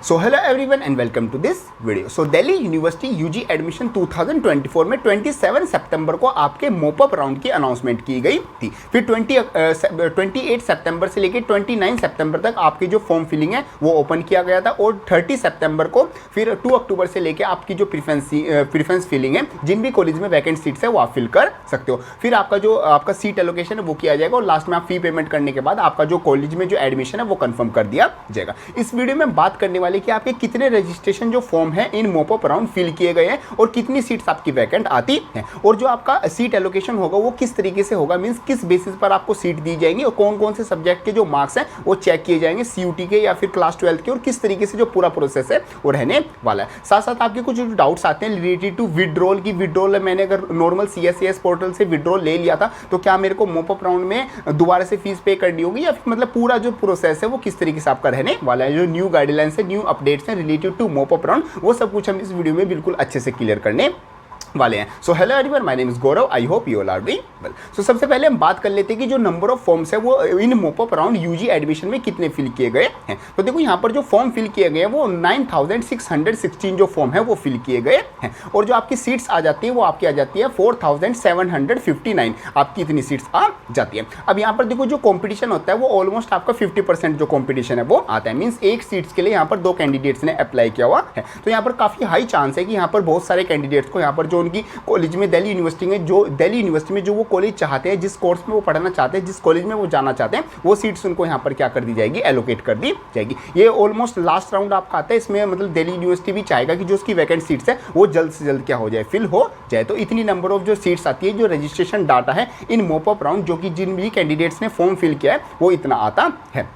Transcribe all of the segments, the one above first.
So hello everyone and welcome to this video. So Delhi university UG admission 2024 में 27 सितंबर को आपके mop-up round की announcement की गई थी। फिर 28 सितंबर से लेकर 29 सितंबर तक आपकी जो फॉर्म फिलिंग है वो ओपन किया गया था और 30 सितंबर को फिर 2 अक्टूबर से लेकर आपकी जो प्रीफरेंस फिलिंग है, जिन भी कॉलेज में वैकेंट सीट्स है वो आप फिल कर सकते हो। फिर आपका सीट एलोकेशन है वो किया जाएगा और लास्ट में आप फी पेमेंट करने के बाद आपका जो कॉलेज में जो एडमिशन है वो कंफर्म कर दिया जाएगा। इस वीडियो में बात करने वाले कि आपके कितने रजिस्ट्रेशन जो फॉर्म है इन मोपअप राउंड फिल किए गए हैं और कितनी सीट्स आपकी वैकेंट आती हैं और जो आपका सीट एलोकेशन होगा वो किस तरीके से होगा, मींस किस बेसिस पर आपको सीट दी जाएंगी और कौन कौन से सब्जेक्ट के जो मार्क्स हैं वो चेक किए जाएंगे, सीयूटी के या फिर क्लास 12 के, और किस तरीके से जो पूरा प्रोसेस है वो रहने वाला है। साथ साथ आपके कुछ डाउट्स आते हैं रिलेटेड टू विड्रॉल की। विड्रॉल मैंने अगर नॉर्मल CSCS पोर्टल से विड्रॉल ले लिया था तो क्या मेरे को मोपअप राउंड में दोबारा से फीस पे करनी होगी या फिर मतलब पूरा जो प्रोसेस है वो किस तरीके से आपका रहने वाला है। जो न्यू गाइडलाइंस है, न्यू अपडेट्स हैं रिलेटेड टू मोपअप राउंड, वो सब कुछ हम इस वीडियो में बिल्कुल अच्छे से क्लियर करने वाले हैं। So hello everyone, my name is Gaurav, I hope you all are doing well. So सबसे पहले हम बात कर लेते हैं कि जो नंबर ऑफ फॉर्म्स है वो इन मोपअप राउंड यूजी एडमिशन में कितने फिल किए गए हैं। तो देखो यहाँ पर जो फॉर्म फिल किए गए हैं वो 9616 जो फॉर्म है वो फिल किए गए हैं और जो आपकी सीट्स आ जाती है वो आपकी आ जाती है 4759 आपकी इतनी सीट्स आ जाती है। अब यहाँ पर देखो जो कॉम्पिटिशन होता है वो ऑलमोस्ट आपका 50% जो कॉम्पिटिशन है वो आता है, मीन्स एक सीट्स के लिए यहाँ पर 2 कैंडिडेट्स ने अप्लाई किया हुआ है। तो यहाँ पर काफ़ी हाई चांस है कि यहाँ पर बहुत सारे कैंडिडेट्स को यहाँ पर जो उनकी कॉलेज में दिल्ली यूनिवर्सिटी में जो वो कॉलेज चाहते हैं, जिस कोर्स में वो पढ़ना चाहते हैं, जिस कॉलेज में वो जाना चाहते हैं, वो सीट्स उनको यहाँ पर क्या कर दी जाएगी, एलोकेट कर दी जाएगी। ये ऑलमोस्ट लास्ट राउंड आपका आता है, इसमें मतलब दिल्ली यूनिवर्सिटी भी चाहेगा कि जो उसकी वैकेंट सीट्स है वो जल्द से जल्द क्या हो जाए, फिल हो जाए। तो इतनी नंबर ऑफ जो सीट्स आती है, जो रजिस्ट्रेशन डाटा है इन मोपअप राउंड, जो कि जिन भी कैंडिडेट्स ने फॉर्म फिल किया है वो इतना आता है।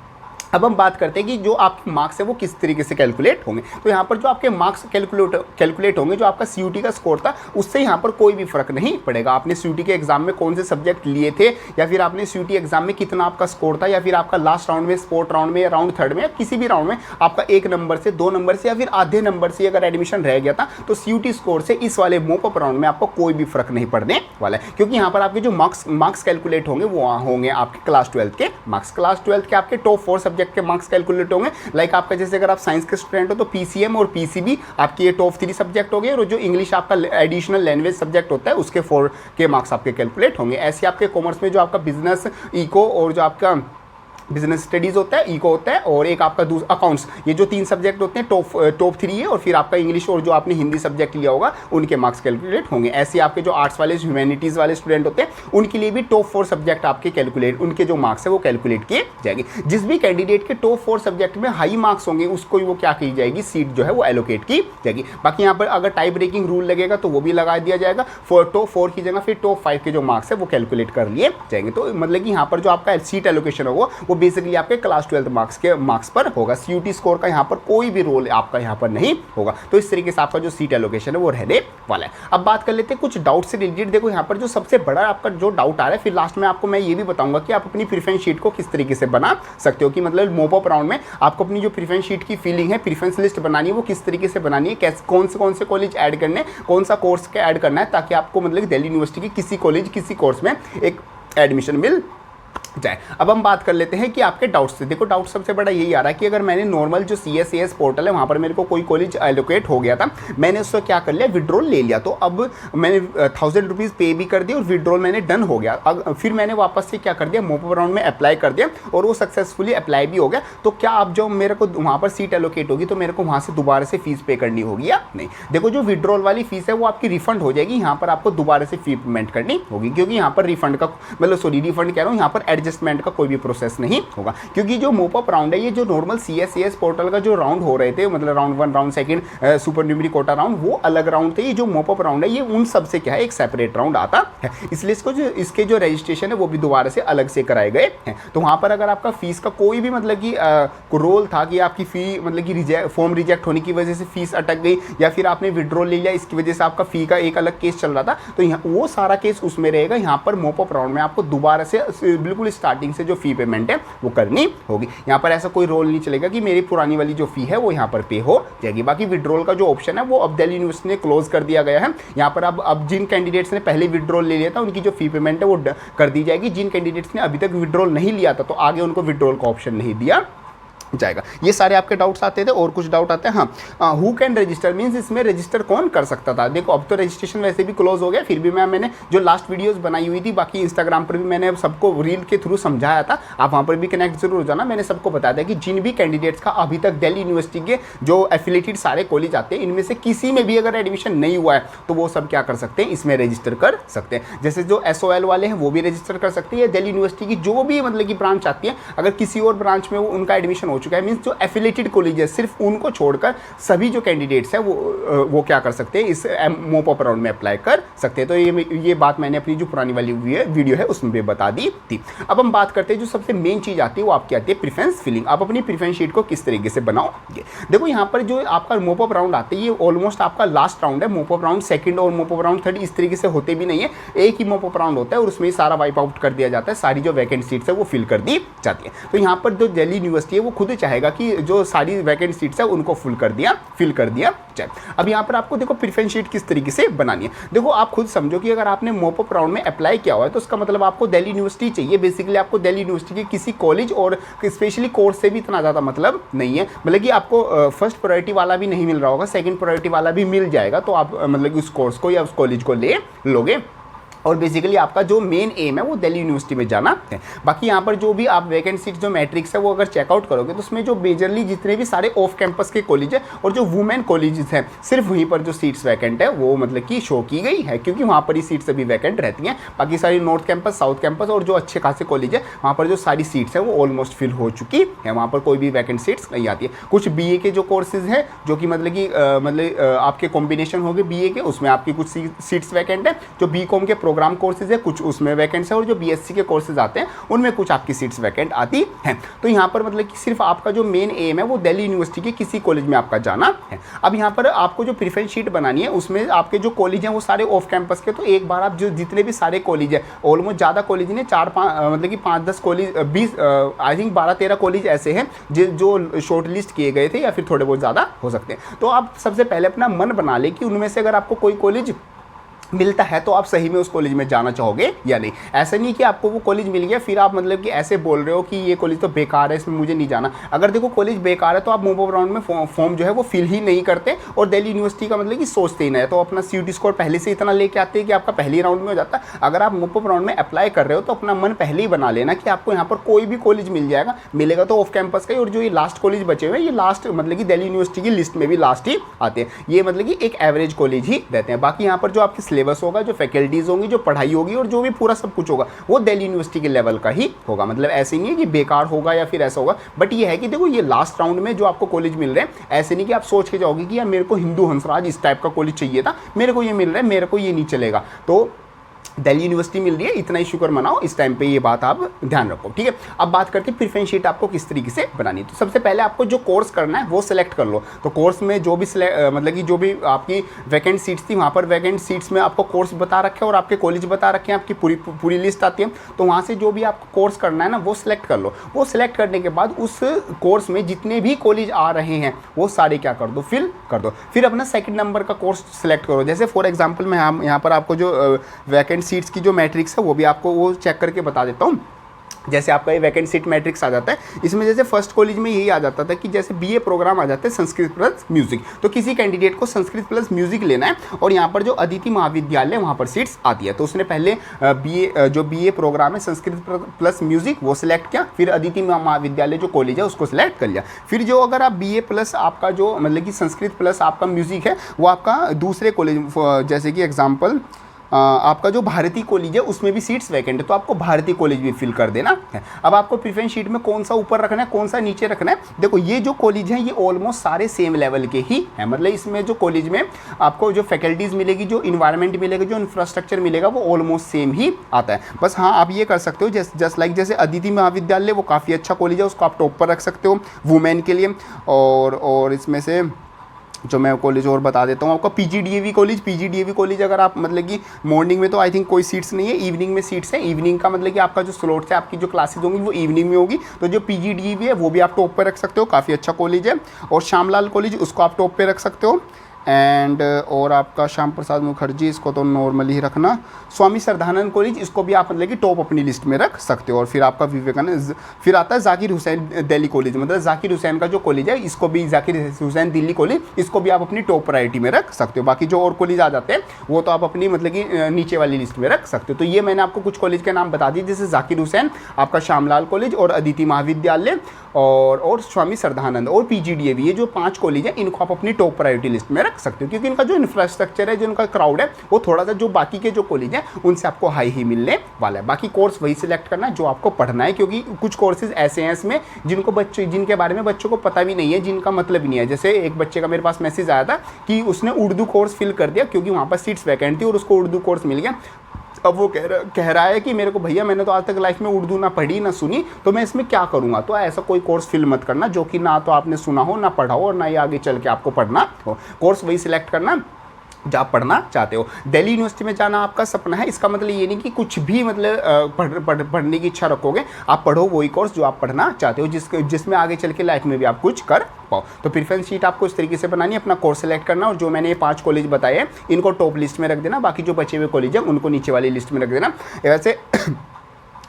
अब हम बात करते हैं कि जो आपके मार्क्स है वो किस तरीके से कैलकुलेट होंगे। तो यहाँ पर जो आपके मार्क्स कैलकुलेट होंगे, जो आपका सीयूटी का स्कोर था उससे यहाँ पर कोई भी फर्क नहीं पड़ेगा। आपने सीयूटी के एग्जाम में कौन से सब्जेक्ट लिए थे, या फिर आपने सीयूटी एग्जाम में कितना आपका स्कोर था, या फिर आपका लास्ट राउंड में, स्पोर्ट राउंड में, या राउंड 3 में, या किसी भी राउंड में आपका 1 नंबर से, 2 नंबर से या फिर आधे नंबर से अगर एडमिशन रह गया था तो सीयूटी स्कोर से इस वाले मोपअप राउंड में आपको कोई भी फर्क नहीं पड़ने वाला है, क्योंकि यहाँ पर आपके जो मार्क्स कैलकुलेट होंगे वो होंगे आपके क्लास 12 के मार्क्स। क्लास 12 के आपके टॉप 4 सब्जेक्ट के मार्क्स कैलकुलेट होंगे। लाइक आपका जैसे अगर आप साइंस के स्टूडेंट हो तो PCM और PCB आपके ये टॉप 3 सब्जेक्ट हो गए, और जो इंग्लिश आपका एडिशनल लैंग्वेज सब्जेक्ट होता है उसके 4 के मार्क्स आपके कैलकुलेट होंगे। ऐसे आपके कॉमर्स में जो आपका बिजनेस, इको और जो आपका बिजनेस स्टडीज़ होता है, इको होता है, और एक आपका अकाउंट्स, ये जो 3 सब्जेक्ट होते हैं टॉप 3 है, और फिर आपका इंग्लिश और जो आपने हिंदी सब्जेक्ट लिया होगा उनके मार्क्स कैलकुलेट होंगे। ऐसे आपके जो आर्ट्स वाले, ह्यूमैनिटीज़ वाले स्टूडेंट होते हैं उनके लिए भी टॉप 4 सब्जेक्ट आपके कैलकुलेट, उनके जो मार्क्स है वो कैलकुलेट किए जाएंगे। जिस भी कैंडिडेट के टॉप 4 सब्जेक्ट में हाई मार्क्स होंगे उसको वो क्या की जाएगी, सीट जो है वो एलोकेट की जाएगी। बाकी यहाँ पर अगर टाई ब्रेकिंग रूल लगेगा तो वो भी लगा दिया जाएगा, टॉप 4 की जगह फिर टॉप 5 के जो मार्क्स है वो कैलकुलेट कर लिए जाएंगे। तो मतलब कि यहाँ पर जो आपका सीट एलोकेशन होगा वो बेसिकली आपके क्लास 12 मार्क्स पर होगा। सीयूटी स्कोर का यहाँ पर कोई भी रोल आपका यहाँ पर नहीं होगा। तो इस तरीके से आपका जो सीट एलोकेशन है वो रहने वाला है। अब बात कर लेते हैं कुछ डाउट से रिलेटेड। देखो यहाँ पर जो सबसे बड़ा आपका जो डाउट आ रहा है, फिर लास्ट में आपको मैं ये भी बताऊंगा कि आप अपनी प्रेफरेंस शीट को किस तरीके से बना सकते हो, कि मतलब मोपअप राउंड में आपको अपनी जो प्रेफरेंस शीट की फिलिंग है, प्रेफरेंस लिस्ट बनानी है, वो किस तरीके से बनानी है, कैसे कौन से कॉलेज ऐड करने, कौन सा कोर्स का ऐड करना है, ताकि आपको मतलब दिल्ली यूनिवर्सिटी की किसी कॉलेज, किसी कोर्स में एक एडमिशन मिल जाए। अब हम बात कर लेते हैं कि आपके डाउट्स से। देखो डाउट सबसे बड़ा यही आ रहा है कि अगर मैंने नॉर्मल जो CSCS पोर्टल है वहाँ पर मेरे को कोई कॉलेज एलोकेट हो गया था, मैंने उसको क्या कर लिया, विड्रॉल ले लिया, तो अब मैंने 1000 रुपीज़ पे भी कर दिया और विड्रॉल मैंने डन हो गया। अब फिर मैंने वापस से क्या कर दिया, मोपअप राउंड में अप्लाई कर दिया और वो सक्सेसफुली अप्लाई भी हो गया। तो क्या अब जो मेरे को वहाँ पर सीट एलोकेट होगी तो मेरे को वहाँ से दोबारा से फीस पे करनी होगी या नहीं। देखो जो विड्रॉल वाली फीस है वो आपकी रिफंड हो जाएगी, यहाँ पर आपको दोबारा से फी पेमेंट करनी होगी, क्योंकि यहाँ पर रिफंड का रिफंड कह रहा हूँ, यहाँ पर एडजस्टमेंट का कोई भी प्रोसेस नहीं होगा। क्योंकि जो मोपअप राउंड है, ये जो नॉर्मल CSCS पोर्टल का जो राउंड हो रहे थे, मतलब round 1, round 2, super numeric Kota round, वो अलग राउंड थे। ये जो मोपअप राउंड है ये उन सब से क्या है, एक सेपरेट राउंड आता है, इसलिए इसके जो रजिस्ट्रेशन है वो भी दोबारा से अलग से कराए गए हैं। तो वहाँ पर अगर आपका फीस का कोई भी मतलब कि रोल था कि आपकी फ़ी मतलब कि फॉर्म रिजेक्ट होने की वजह से फीस अटक गई, या फिर आपने विड्रॉल ले लिया इसकी वजह से आपका फ़ी का एक अलग केस चल रहा था, तो यहाँ वो सारा केस उसमें रहेगा। यहाँ पर मोपअप राउंड में आपको दोबारा से बिल्कुल स्टार्टिंग से जो फी पेमेंट है वो करनी होगी। यहाँ पर ऐसा कोई रोल नहीं चलेगा कि मेरी पुरानी वाली जो फी है वो यहाँ पर पे हो जाएगी। बाकी विड्रॉल का जो ऑप्शन है वो अब दिल्ली यूनिवर्सिटी ने क्लोज कर दिया गया है। यहाँ पर अब जिन कैंडिडेट्स ने पहले विड्रॉल ले लिया था उनकी जो फी पेमेंट है वो कर दी जाएगी। जिन कैंडिडेट्स ने अभी तक विड्रॉल नहीं लिया था तो आगे उनको विड्रॉल का ऑप्शन नहीं दिया जाएगा। ये सारे आपके डाउट्स आते थे और कुछ डाउट आते हैं। हाँ, हु कैन रजिस्टर मीन्स इसमें रजिस्टर कौन कर सकता था। देखो अब तो रजिस्ट्रेशन वैसे भी क्लोज हो गया, फिर भी मैंने जो लास्ट वीडियोस बनाई हुई थी, बाकी इंस्टाग्राम पर भी मैंने सबको रील के थ्रू समझाया था, आप वहाँ पर भी कनेक्ट जरूर हो जाना। मैंने सबको बताया था कि जिन भी कैंडिडेट्स का अभी तक दिल्ली यूनिवर्सिटी के जो एफिलेटेड सारे कॉलेज आते हैं, इनमें से किसी में भी अगर एडमिशन नहीं हुआ है तो वो सब क्या कर सकते हैं, इसमें रजिस्टर कर सकते हैं। जैसे जो SOL वाले हैं वो भी रजिस्टर कर सकते हैं, दिल्ली यूनिवर्सिटी की जो भी मतलब की ब्रांच आती है, अगर किसी और ब्रांच में उनका एडमिशन हो चुका है, मीन्स जो एफिलेटेड कॉलेज है सिर्फ उनको छोड़कर सभी जो कैंडिडेट्स हैं वो क्या कर सकते हैं, इस मोप अप राउंड में अप्लाई कर सकते हैं। तो ये बात मैंने अपनी जो पुरानी वाली वीडियो है उसमें भी बता दी थी। अब हम बात करते हैं जो सबसे मेन चीज़ आती है वो आपकी आती है प्रेफरेंस फिलिंग। आप अपनी प्रेफरेंस शीट को किस तरीके से बनाओगे। देखो यहाँ पर जो आपका मोप अप राउंड आता है ये ऑलमोस्ट आपका लास्ट राउंड है। मोप अप राउंड सेकंड और मोप अप राउंड थर्ड इस तरीके से होते भी नहीं है, एक ही मोप अप राउंड होता है और उसमें सारा वाइप आउट कर दिया जाता है, सारी जो वैकेंट सीट्स है वो फिल कर दी जाती है। तो यहाँ पर जो दिल्ली यूनिवर्सिटी है वो खुद चाहेगा कि जो सारी वैकेंट सीट्स है उनको फिल कर दिया जाए। अब यहाँ पर आपको देखो प्रेफरेंस शीट किस तरीके से बनानी है। देखो आप खुद समझो कि अगर आपने मोप अप राउंड में अप्लाई किया हुआ है तो उसका मतलब आपको दिल्ली यूनिवर्सिटी चाहिए। बेसिकली आपको दिल्ली यूनिवर्सिटी के किसी कॉलेज और स्पेशली कोर्स से भी इतना ज़्यादा मतलब नहीं है। मतलब कि आपको फर्स्ट प्रायोरिटी वाला भी नहीं मिल रहा होगा, सेकंड प्रायोरिटी वाला भी मिल जाएगा, तो आप मतलब कि उस कोर्स को या उस कॉलेज को ले लोगे और बेसिकली आपका जो मेन एम है वो दिल्ली यूनिवर्सिटी में जाना है। बाकी यहाँ पर जो भी आप वैकेंट सीट जो मैट्रिक्स है वो अगर चेकआउट करोगे तो उसमें जो मेजरली जितने भी सारे ऑफ कैंपस के कॉलेज है और जो वुमेन कॉलेजेस हैं सिर्फ वहीं पर जो सीट्स वैकेंट है वो मतलब कि शो की गई है, क्योंकि वहाँ पर ही सीट्स अभी वैकेंट रहती हैं। बाकी सारी नॉर्थ कैंपस, साउथ कैंपस और जो अच्छे खासे कॉलेज है वहाँ पर जो सारी सीट्स हैं वो ऑलमोस्ट फिल हो चुकी है, वहाँ पर कोई भी वैकेंट सीट्स नहीं आती है। कुछ BA के जो कोर्सेज हैं जो कि मतलब कि आपके कॉम्बिनेशन हो गए BA के, उसमें आपकी कुछ सीट्स वैकेंट है। जो BCom के प्रोग्राम कोर्सेज है कुछ उसमें वैकेंट्स है और जो BSc के कोर्सेज आते हैं उनमें कुछ आपकी सीट्स वैकेंट आती हैं। तो यहाँ पर मतलब कि सिर्फ आपका जो मेन एम है वो दिल्ली यूनिवर्सिटी के किसी कॉलेज में आपका जाना है। अब यहाँ पर आपको जो प्रेफरेंस शीट बनानी है उसमें आपके जो कॉलेज हैं वो सारे ऑफ कैंपस के, तो एक बार आप जो जितने भी सारे कॉलेज है, ऑलमोस्ट ज़्यादा कॉलेज ने 4-5 मतलब कि 5-10 कॉलेज 20 आई थिंक 12-13 कॉलेज ऐसे हैं जो शॉर्ट लिस्ट किए गए थे या फिर थोड़े बहुत ज़्यादा हो सकते हैं। तो आप सबसे पहले अपना मन बना लें कि उनमें से अगर आपको कोई कॉलेज मिलता है तो आप सही में उस कॉलेज में जाना चाहोगे या नहीं। ऐसा नहीं कि आपको वो कॉलेज मिल गया फिर आप मतलब कि ऐसे बोल रहे हो कि ये कॉलेज तो बेकार है, इसमें मुझे नहीं जाना। अगर देखो कॉलेज बेकार है तो आप मोप अप राउंड में फॉर्म जो है वो फिल ही नहीं करते और दिल्ली यूनिवर्सिटी का मतलब कि सोचते ही नहीं है, तो अपना CUT स्कोर पहले से इतना लेके आते हैं कि आपका पहले राउंड में हो जाता है। अगर आप मोप अप राउंड में अप्लाई कर रहे हो तो अपना मन पहले ही बना लेना कि आपको यहाँ पर कोई भी कॉलेज मिल जाएगा, मिलेगा तो ऑफ कैंपस का ही, और जो ये लास्ट कॉलेज बचे हुए हैं ये लास्ट मतलब कि दिल्ली यूनिवर्सिटी की लिस्ट में भी लास्ट ही आते हैं। ये मतलब कि एक एवरेज कॉलेज ही रहते हैं। बाकी यहाँ पर जो आपकी सिलेबस होगा, जो फैकल्टीज होंगी, जो पढ़ाई होगी और जो भी पूरा सब कुछ होगा वो दिल्ली यूनिवर्सिटी के लेवल का ही होगा। मतलब ऐसे नहीं है कि बेकार होगा या फिर ऐसा होगा, बट ये है कि देखो ये लास्ट राउंड में जो आपको कॉलेज मिल रहे हैं, ऐसे नहीं कि आप सोच के जाओगे कि यार मेरे को हिंदू हंसराज इस टाइप का कॉलेज चाहिए था, मेरे को ये मिल रहा है, मेरे को ये नहीं चलेगा। तो दिल्ली यूनिवर्सिटी मिल रही है, इतना ही शुक्र मनाओ, इस टाइम पे ये बात आप ध्यान रखो, ठीक है। अब बात करते हैं प्रेफरेंस शीट आपको किस तरीके से बनानी है। तो सबसे पहले आपको जो कोर्स करना है वो सिलेक्ट कर लो। तो कोर्स में जो भी मतलब कि जो भी आपकी वैकेंट सीट्स थी वहाँ पर वैकेंट सीट्स में आपको कोर्स बता रखे हैं और आपके कॉलेज बता रखे हैं, आपकी पूरी लिस्ट आती है। तो वहाँ से जो भी आपको कोर्स करना है ना वो सिलेक्ट कर लो। वो सिलेक्ट करने के बाद उस कोर्स में जितने भी कॉलेज आ रहे हैं वो सारे क्या कर दो, फिल कर दो। फिर अपना सेकंड नंबर का कोर्स सिलेक्ट करो। जैसे फॉर एग्जांपल मैं यहाँ पर आपको जो वैकेंट सीट्स की जो मैट्रिक्स है वो भी आपको वो चेक करके बता देता हूँ। जैसे आपका ये वैकेंट सीट मैट्रिक्स आ जाता है, इसमें जैसे फर्स्ट कॉलेज में यही आ जाता था कि जैसे BA प्रोग्राम आ जाता है संस्कृत प्लस म्यूजिक, तो किसी कैंडिडेट को संस्कृत प्लस म्यूजिक लेना है और यहाँ पर जो अदिति महाविद्यालय वहाँ पर सीट्स आती है, तो उसने पहले जो BA प्रोग्राम है संस्कृत प्लस म्यूजिक वो सिलेक्ट किया, फिर अदिति महाविद्यालय जो कॉलेज है उसको सिलेक्ट कर लिया। फिर जो अगर आप BA प्लस आपका जो मतलब कि संस्कृत प्लस आपका म्यूजिक है वो आपका दूसरे कॉलेज, जैसे कि एग्जाम्पल आपका जो भारती कॉलेज है उसमें भी सीट्स वैकेंट है, तो आपको भारती कॉलेज भी फिल कर देना है। अब आपको प्रेफरेंस शीट में कौन सा ऊपर रखना है कौन सा नीचे रखना है, देखो ये जो कॉलेज है ये ऑलमोस्ट सारे सेम लेवल के ही है। मतलब इसमें जो कॉलेज में आपको जो फैकल्टीज़ मिलेगी, जो इन्वायरमेंट मिलेगा, जो इंफ्रास्ट्रक्चर मिलेगा वो ऑलमोस्ट सेम ही आता है। बस हाँ आप ये कर सकते हो जस्ट लाइक जैसे अदिति महाविद्यालय वो काफ़ी अच्छा कॉलेज है, उसको आप टॉप पर रख सकते हो वुमेन के लिए। और इसमें से जो मैं कॉलेज और बता देता हूँ आपका PGDAV कॉलेज अगर आप मतलब कि मॉर्निंग में तो आई थिंक कोई सीट्स नहीं है, इवनिंग में सीट्स है। इवनिंग का मतलब कि आपका जो स्लॉट्स है, आपकी जो क्लासेज होंगी वो इवनिंग में होगी, तो जो PGDAV है वो भी आप टॉप पे रख सकते हो, काफ़ी अच्छा कॉलेज है। और श्यामलाल कॉलेज उसको आप टॉप पे रख सकते हो। एंड और आपका श्याम प्रसाद मुखर्जी, इसको तो नॉर्मली ही रखना। स्वामी श्रद्धानंद कॉलेज, इसको भी आप मतलब कि टॉप अपनी लिस्ट में रख सकते हो। और फिर आपका विवेकानंद, फिर आता है जाकिर हुसैन दिल्ली कॉलेज, मतलब जाकिर हुसैन का जो कॉलेज है इसको भी, जाकिर हुसैन दिल्ली कॉलेज, इसको भी आप अपनी टॉप प्रायोरिटी में रख सकते हो। बाकी जो और कॉलेज आ जाते हैं वो तो आप अपनी मतलब कि नीचे वाली लिस्ट में रख सकते हो। तो ये मैंने आपको कुछ कॉलेज के नाम बता दिए, जैसे जाकिर हुसैन, आपका श्यामलाल कॉलेज और अदिति महाविद्यालय और स्वामी श्रद्धानंद और पीजीडीएवी, ये जो 5 कॉलेज हैं इनको आप अपनी टॉप प्रायोरिटी लिस्ट में रख सकते हो, क्योंकि इनका जो इंफ्रास्ट्रक्चर है, जो इनका क्राउड है, वो थोड़ा सा जो बाकी के जो कॉलेज हैं उनसे आपको हाई ही मिलने वाला है। बाकी कोर्स वही सिलेक्ट करना है जो आपको पढ़ना है, क्योंकि कुछ कोर्सेज ऐसे हैं इसमें जिनके बारे में बच्चों को पता भी नहीं है, जिनका मतलब ही नहीं है। जैसे एक बच्चे का मेरे पास मैसेज आया था कि उसने उर्दू कोर्स फिल कर दिया क्योंकि वहाँ पर सीट्स वैकेंट थी और उसको उर्दू कोर्स मिल गया। अब वो कह रहा है कि मेरे को भैया मैंने तो आज तक लाइफ में उर्दू ना पढ़ी ना सुनी, तो मैं इसमें क्या करूँगा। तो ऐसा कोई कोर्स फिल मत करना जो कि ना तो आपने सुना हो, ना पढ़ा हो, और ना ही आगे चल के आपको पढ़ना हो। कोर्स वही सिलेक्ट करना जो आप पढ़ना चाहते हो। दिल्ली यूनिवर्सिटी में जाना आपका सपना है, इसका मतलब ये नहीं कि कुछ भी मतलब पढ़ने की इच्छा रखोगे। आप पढ़ो वही कोर्स जो आप पढ़ना चाहते हो, जिसमें आगे चल के लाइफ में भी आप कुछ कर पाओ। तो प्रेफरेंस शीट आपको इस तरीके से बनानी है, अपना कोर्स सेलेक्ट करना, और जो मैंने ये 5 कॉलेज बताए हैं इनको टॉप लिस्ट में रख देना, बाकी जो बचे हुए कॉलेज हैं उनको नीचे वाली लिस्ट में रख देना।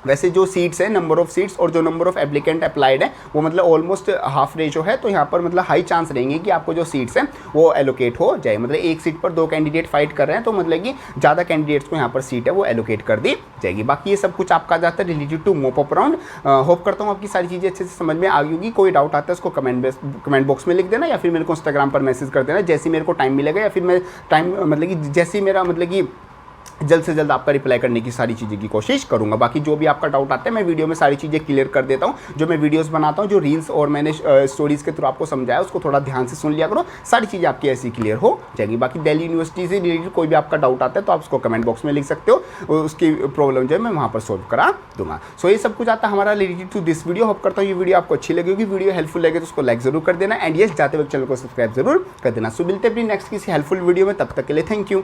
वैसे जो सीट्स है, नंबर ऑफ सीट्स और जो नंबर ऑफ एप्लीकेंट अप्लाइड है वो मतलब ऑलमोस्ट हाफ रेशो है, तो यहाँ पर मतलब हाई चांस रहेंगे कि आपको जो सीट्स हैं वो एलोकेट हो जाए। मतलब एक सीट पर 2 कैंडिडेट फाइट कर रहे हैं, तो मतलब कि ज़्यादा कैंडिडेट्स को यहाँ पर सीट है वो एलोकेट कर दी जाएगी। बाकी ये सब कुछ आपका जाता है related to mop up round. Hope करता हूँ आपकी सारी चीज़ें अच्छे से समझ में आ गई होगी। कोई डाउट आता है उसको कमेंट बॉक्स में लिख देना, या फिर मेरे को इंस्टाग्राम पर मैसेज कर देना, जैसे मेरे को टाइम मिलेगा, या फिर मैं टाइम मतलब कि जैसे मेरा मतलब कि जल्द से जल्द आपका रिप्लाई करने की सारी चीज़ें की कोशिश करूंगा। बाकी जो भी आपका डाउट आता है मैं वीडियो में सारी चीज़ें क्लियर कर देता हूं। जो मैं वीडियोस बनाता हूं, जो रील्स और मैंने स्टोरीज़ के थ्रू आपको समझाया, उसको थोड़ा ध्यान से सुन लिया करो, सारी चीज़ें आपकी ऐसी क्लियर हो जाएंगी। बाकी दिल्ली यूनिवर्सिटी से रिलेटेड कोई भी आपका डाउट आता है तो आप उसको कमेंट बॉक्स में लिख सकते हो, उसकी प्रॉब्लम जो है मैं वहाँ पर सोल्व करा दूंगा। सो ये सब कुछ आता है हमारा related to this video. Hope करता हूँ ये वीडियो आपको अच्छी लगेगी। वीडियो हेल्पफुल लगे तो उसको लाइक जरूर कर देना, एंड यस जाते वक्त चैनल को सब्सक्राइब जरूर कर देना। सो मिलते हैं अपनी नेक्स्ट किसी हेल्पफुल वीडियो में, तब तक के लिए थैंक यू।